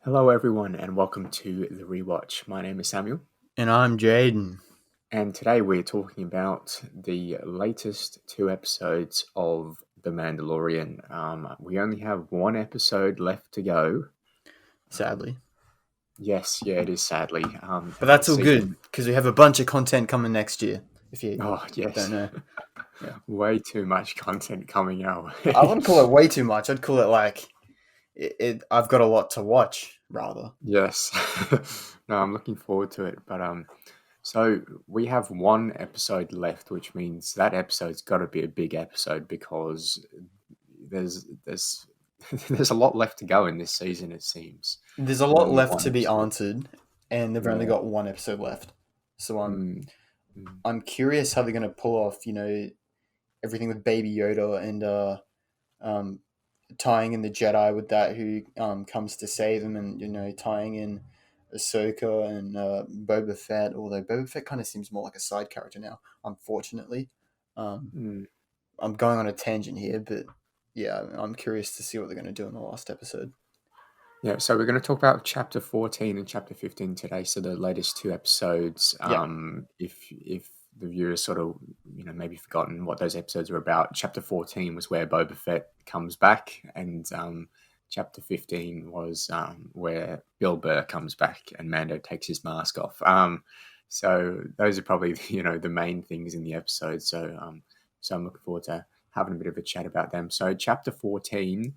Hello, everyone, and welcome to the Rewatch. My name is Samuel, And I'm Jaden. and today we're talking about the latest two episodes of The Mandalorian. We only have one episode left to go. Um, Sadly. yes, yeah, it is sadly. But that's all good Season. because we have a bunch of content coming next year. If you Oh, don't yes, know. Yeah. way too much content coming our I way. wouldn't call it way too much. I'd call it like I've got a lot to watch, rather. Yes, no, I'm looking forward to it. But so we have one episode left, which means that episode's got to be a big episode because there's there's a lot left to go in this season. It seems There's a with lot only left one to be episode. answered, and they've only Yeah. got one episode left. So Mm, mm, I'm curious how they're gonna pull off, everything with Baby Yoda and um tying in the Jedi with that who comes to save him, and tying in Ahsoka and Boba Fett. Although Boba Fett kind of seems more like a side character now, unfortunately. Um, mm. I'm going on a tangent here, but yeah, I'm curious to see what they're going to do in the last episode. Yeah. So we're going to talk about chapter 14 and chapter 15 today. So the latest two episodes. Yeah, If the viewers sort of maybe forgotten what those episodes were about, chapter 14 was where Boba Fett comes back, and chapter 15 was where Bill Burr comes back and Mando takes his mask off. So those are probably the main things in the episode. So I'm looking forward to having a bit of a chat about them. So chapter 14,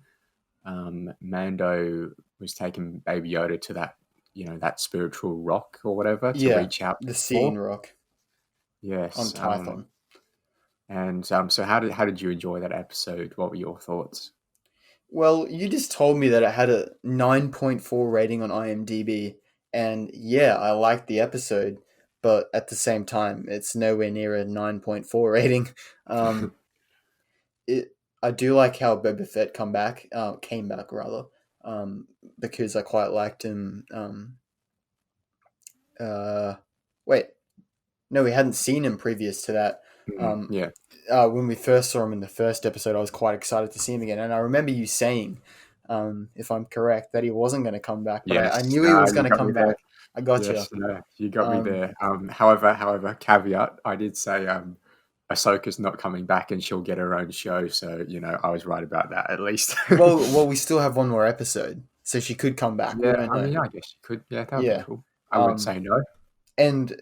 Mando was taking Baby Yoda to that spiritual rock or whatever to yeah, reach out the for. Seeing Rock on Yes. Tython. And so how did you enjoy that episode? What were your thoughts? Well, you just told me that it had a 9.4 rating on IMDb, and yeah, I liked the episode, but at the same time, it's nowhere near a 9.4 rating. Um, it I do like how Boba Fett came back rather, because I quite liked him. Uh, Wait, no, we hadn't seen him previous to that. Um, Yeah. when we first saw him in the first episode, I was quite excited to see him again. And I remember you saying, if I'm correct, that he wasn't going to come back, but I Yes. knew he was You going to got me come there. back. I got you. Yes. No, you got me Um, there. However, caveat, I did say Ahsoka's not coming back and she'll get her own show. So I was right about that at least. well, we still have one more episode, so she could come back. We Yeah. don't I know. mean, I guess you could. Yeah, that would be Yeah. cool. I wouldn't Um, say no. and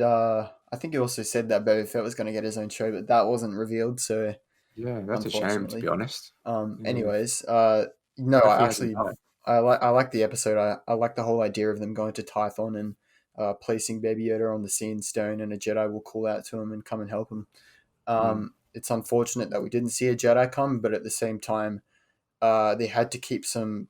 I think you also said that Boba Fett was going to get his own show, but that wasn't revealed. So Yeah, that's a shame to be unfortunately. honest. Yeah. Anyways, no, What if he hasn't done it? I like the episode. I like the whole idea of them going to Tython and placing Baby Yoda on the Seeing Stone, and a Jedi will call out to him and come and help him. Mm, It's unfortunate that we didn't see a Jedi come, but at the same time, they had to keep some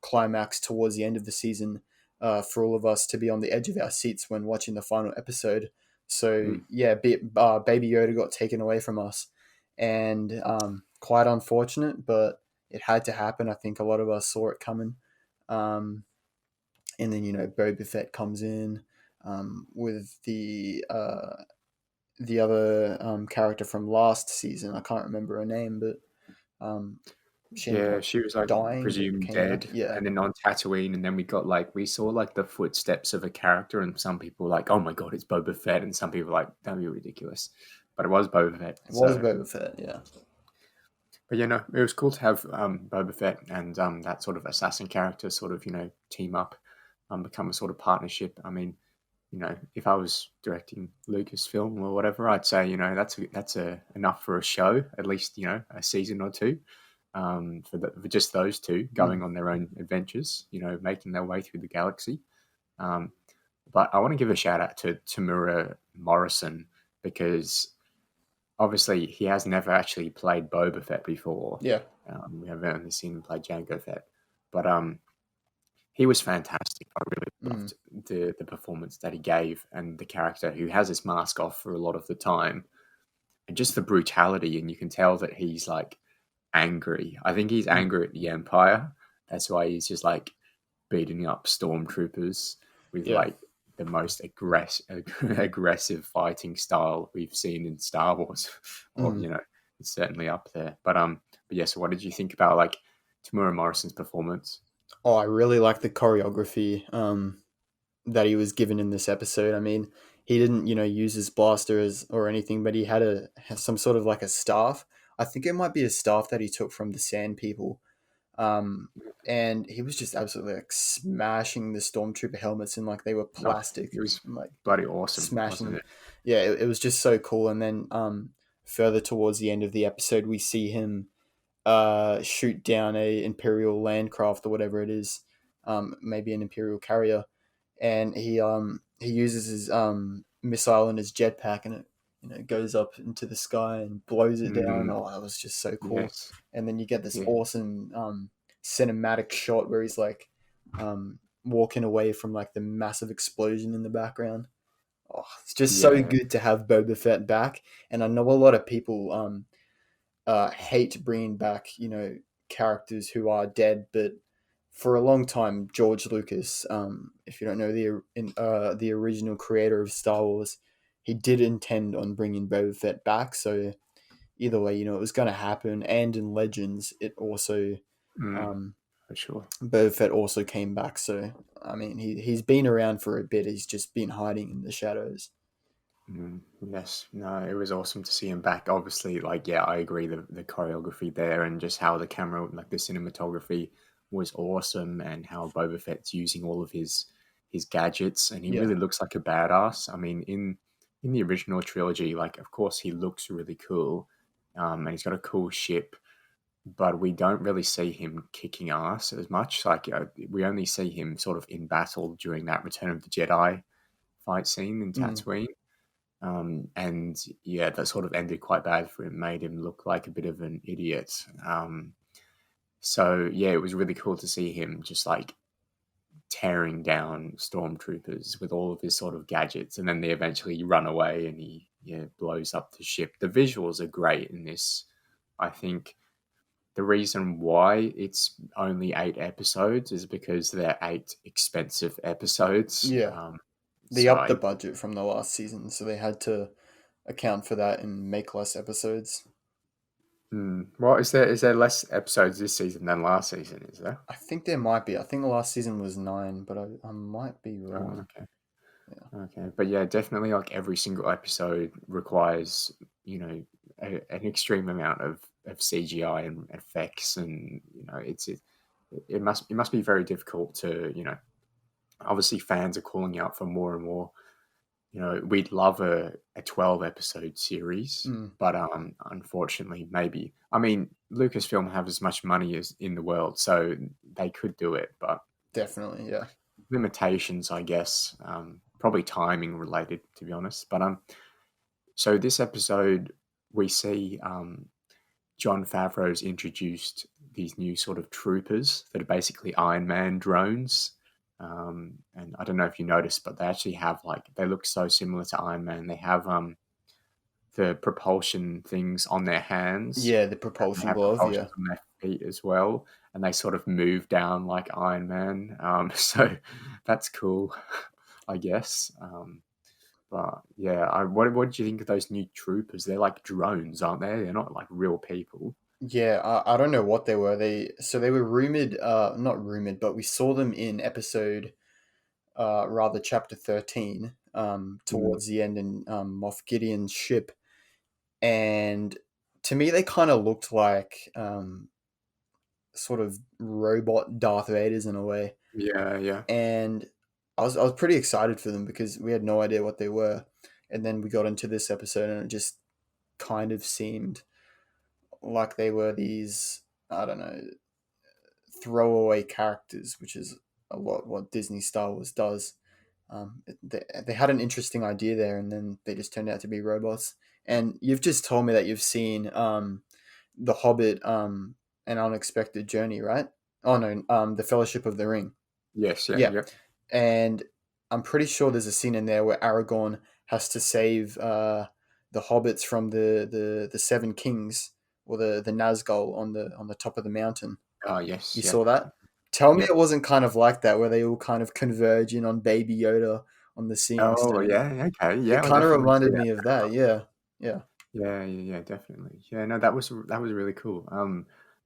climax towards the end of the season for all of us to be on the edge of our seats when watching the final episode. So mm. yeah, Baby Yoda got taken away from us, and quite unfortunate, but it had to happen. I think a lot of us saw it coming. Um, and then Boba Fett comes in with the other character from last season. I can't remember her name, but she ended Yeah, up she was like dying but presumed came back. dead, Yeah, and then on Tatooine, and then we saw like the footsteps of a character, and some people were like, oh my god, it's Boba Fett, and some people were like, that'd be ridiculous, but it was Boba Fett. it was So, Boba Fett. Yeah. but yeah, no, it was cool to have Boba Fett and that sort of assassin character sort of team up, become a sort of partnership. I mean, if I was directing Lucasfilm or whatever, I'd say that's enough for a show, at least a season or two, for just those two Mm. going on their own adventures, making their way through the galaxy. Um, but I want to give a shout out to Tamura Morrison because obviously he has never actually played Boba Fett before. Yeah. We have only seen him play Jango Fett, but he was fantastic. I really Mm. loved the performance that he gave and the character who has his mask off for a lot of the time, and just the brutality. And you can tell that he's like angry. I think he's Mm. angry at the Empire. That's why he's just like beating up stormtroopers with Yeah. like the most aggressive fighting style we've seen in Star Wars. Or Mm. it's certainly up there. But yeah. So what did you think about like Tamura Morrison's performance? Oh, I really like the choreography that he was given in this episode. I mean, he didn't, use his blaster or anything, but he has some sort of like a staff. I think it might be a staff that he took from the Sand People. Um, and he was just absolutely like smashing the stormtrooper helmets and like they were Oh, plastic it was and like bloody awesome, smashing wasn't them. it? Yeah, it was just so cool. And then further towards the end of the episode, we see him shoot down a Imperial landcraft or whatever it is, maybe an Imperial carrier, and he uses his missile in his jetpack, and it goes up into the sky and blows it down. Mm, Oh, that was just so cool. yes. And then you get this Yeah. awesome cinematic shot where he's like walking away from like the massive explosion in the background. Oh, it's just so Yeah. good to have Boba Fett back. And I know a lot of people hate bringing back, characters who are dead, but for a long time, George Lucas, if you don't know the original creator of Star Wars, he did intend on bringing Boba Fett back. So either way, it was going to happen. And in Legends, it also Mm, um, for sure. Boba Fett also came back. So I mean, he's been around for a bit. He's just been hiding in the shadows. Yes, no, it was awesome to see him back. Obviously, like, yeah, I agree. The choreography there and just how the camera, like the cinematography, was awesome, and how Boba Fett's using all of his gadgets, and he Yeah. really looks like a badass. I mean, in the original trilogy, like, of course, he looks really cool, and he's got a cool ship, but we don't really see him kicking ass as much. Like, we only see him sort of in battle during that Return of the Jedi fight scene in Mm. Tatooine. And yeah, that sort of ended quite bad for him, made him look like a bit of an idiot. So yeah, it was really cool to see him just like tearing down stormtroopers with all of his sort of gadgets, and then they eventually run away, and he blows up the ship. The visuals are great in this. I think the reason why it's only 8 episodes is because they're 8 expensive episodes. Yeah. They So upped the I budget from the last season, so they had to account for that and make less episodes. Well, is there less episodes this season than last season? Is there? I think there might be. I think the last season was 9, but I might be Oh, wrong. okay, Yeah. okay, but yeah, definitely. Like every single episode requires an extreme amount of CGI and effects, and it must be very difficult to obviously fans are calling out for more and more. We'd love a 12 episode series, Mm, but unfortunately, maybe. I mean, Lucasfilm have as much money as in the world, so they could do it, but definitely, yeah. limitations, I guess. Probably timing related, to be honest. But so this episode, we see John Favreau's introduced these new sort of troopers that are basically Iron Man drones. And I don't know if you noticed, but they actually have they look so similar to Iron Man. They have the propulsion things on their hands, Yeah, the and they propulsion have glove, propulsions yeah. on their feet as well, and they sort of move down like Iron Man. So that's cool, I guess. But yeah, what did you think of those new troopers? They're like drones, aren't they? They're not like real people. Yeah, I don't know what they were. They were rumored, not rumored, but we saw them in episode, rather chapter 13, Mm, towards the end in Moff Gideon's ship, and to me they kind of looked like sort of robot Darth Vaders in a way. yeah, yeah. And I was pretty excited for them because we had no idea what they were, and then we got into this episode and it just kind of seemed like they were these, I don't know, throwaway characters, which is a lot what Disney Star Wars does. They had an interesting idea there, and then they just turned out to be robots. And you've just told me that you've seen The Hobbit, An Unexpected Journey, right? Oh no, The Fellowship of the Ring. Yes, yeah, Yeah, yeah. and I'm pretty sure there's a scene in there where Aragorn has to save the hobbits from the Seven Kings or the Nazgul on the top of the mountain. Oh, You yes, yeah. saw that? Tell me Yep. it wasn't kind of like that where they all kind of converge in on Baby Yoda on the seeing Oh, stone. yeah, okay. It Yeah, I'll kind of definitely see reminded that. me of that. Yeah, yeah. Yeah, yeah, yeah, definitely. Yeah, no, that was really cool.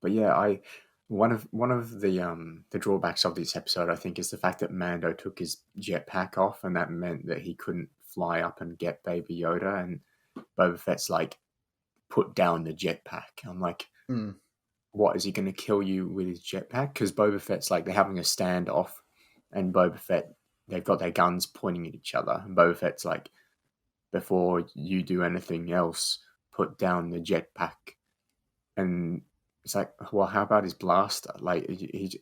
But yeah, I one of the drawbacks of this episode, I think, is the fact that Mando took his jetpack off, and that meant that he couldn't fly up and get Baby Yoda, and Boba Fett's like, put down the jetpack. I'm like, Mm. what, is he going to kill you with his jetpack? Because Boba Fett's like, they're having a standoff, and Boba Fett, they've got their guns pointing at each other, and Boba Fett's like, before you do anything else, put down the jetpack. And it's like, well, how about his blaster? Like,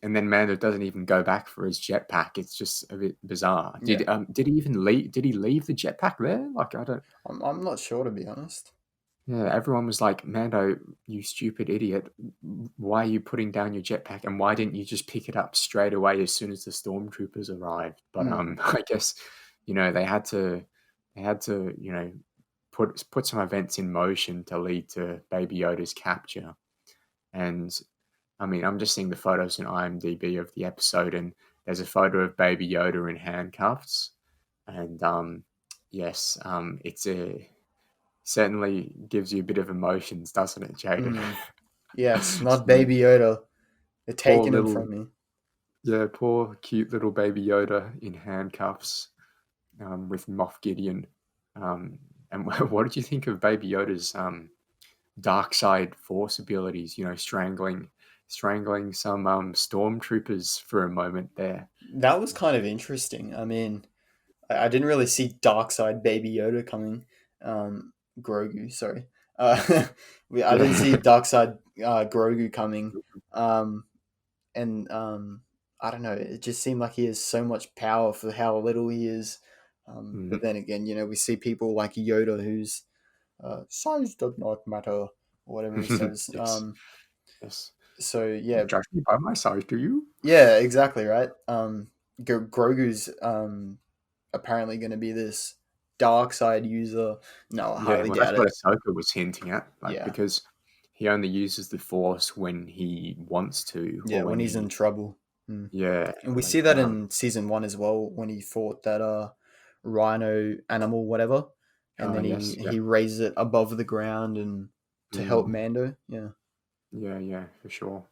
and then Mando doesn't even go back for his jetpack. It's just a bit bizarre. Yeah. Did he even leave? Did he leave the jetpack there? Like, I don't. I'm not sure, to be honest. Yeah, everyone was like, Mando, you stupid idiot. Why are you putting down your jetpack? And why didn't you just pick it up straight away as soon as the stormtroopers arrived? But I guess, they had to put some events in motion to lead to Baby Yoda's capture. And I mean, I'm just seeing the photos in IMDb of the episode, and there's a photo of Baby Yoda in handcuffs. And yes, certainly gives you a bit of emotions, doesn't it, Jaden? Yes, not Baby Yoda. They're taking him little, from me. Yeah, poor, cute little Baby Yoda in handcuffs with Moff Gideon. And what did you think of Baby Yoda's dark side force abilities? Strangling some stormtroopers for a moment there. That was kind of interesting. I mean, I didn't really see dark side Baby Yoda coming. Grogu, sorry. I didn't see dark side Grogu coming. And I don't know. It just seemed like he has so much power for how little he is. But then again, we see people like Yoda, who's size does not matter, or whatever he says. Yes. Yes. So yeah, judge me by my size, do you? yeah, exactly right. Grogu's apparently going to be this dark side user. No, I highly doubt it. That's what Ahsoka was hinting at, Yeah. because he only uses the Force when he wants to. Yeah, or when he's in trouble. Yeah, and we see that in season 1 as well, when he fought that rhino animal, whatever, and then he raises it above the ground and to help Mando. Yeah, for sure.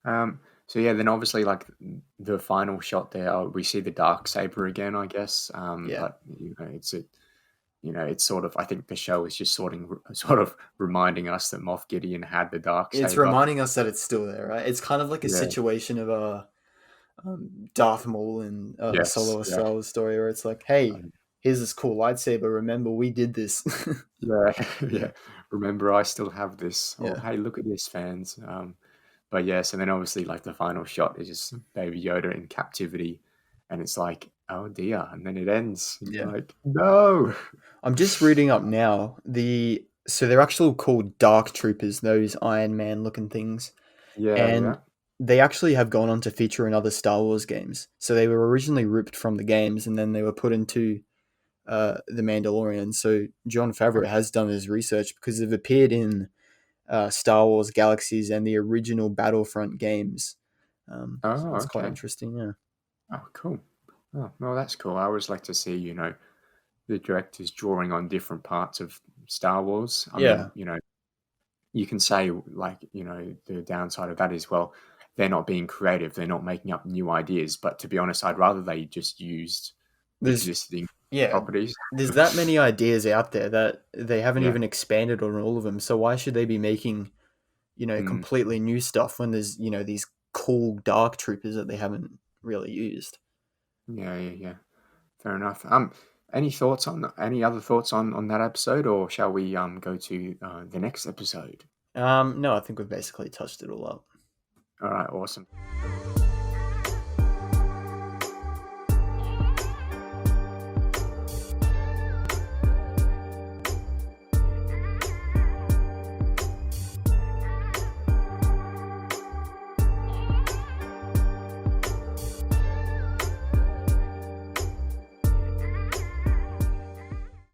So yeah, then obviously, like, the final shot there, we see the Darksaber again, I guess. But it's sort of, I think the show is just sort of reminding us that Moff Gideon had the Darksaber. It's reminding us that it's still there, right? It's kind of like a situation of Darth Maul in Solo Star Wars story, where it's like, hey, here's this cool lightsaber. Remember, we did this. Yeah. Remember, I still have this. Oh, hey, look at this, fans. But yeah, so then obviously, like, the final shot is just Baby Yoda in captivity, and it's like, oh dear, and then it ends. Like, no. I'm just reading up now. So they're actually called Dark Troopers, those Iron Man looking things. And they actually have gone on to feature in other Star Wars games. So they were originally ripped from the games, and then they were put into The Mandalorian. So Jon Favreau has done his research, because they've appeared in Star Wars Galaxies and the original Battlefront games. So that's quite interesting, yeah. Oh, cool. Oh, well, that's cool. I always like to see, the directors drawing on different parts of Star Wars. I mean, you can say, like, the downside of that is, well, they're not being creative. They're not making up new ideas. But to be honest, I'd rather they just used existing properties. There's that many ideas out there that they haven't even expanded on all of them. So why should they be making, completely new stuff when there's, these cool dark troopers that they haven't really used? Yeah. Fair enough. Any other thoughts on that episode, or shall we go to the next episode? No, I think we've basically touched it all up. All right, awesome.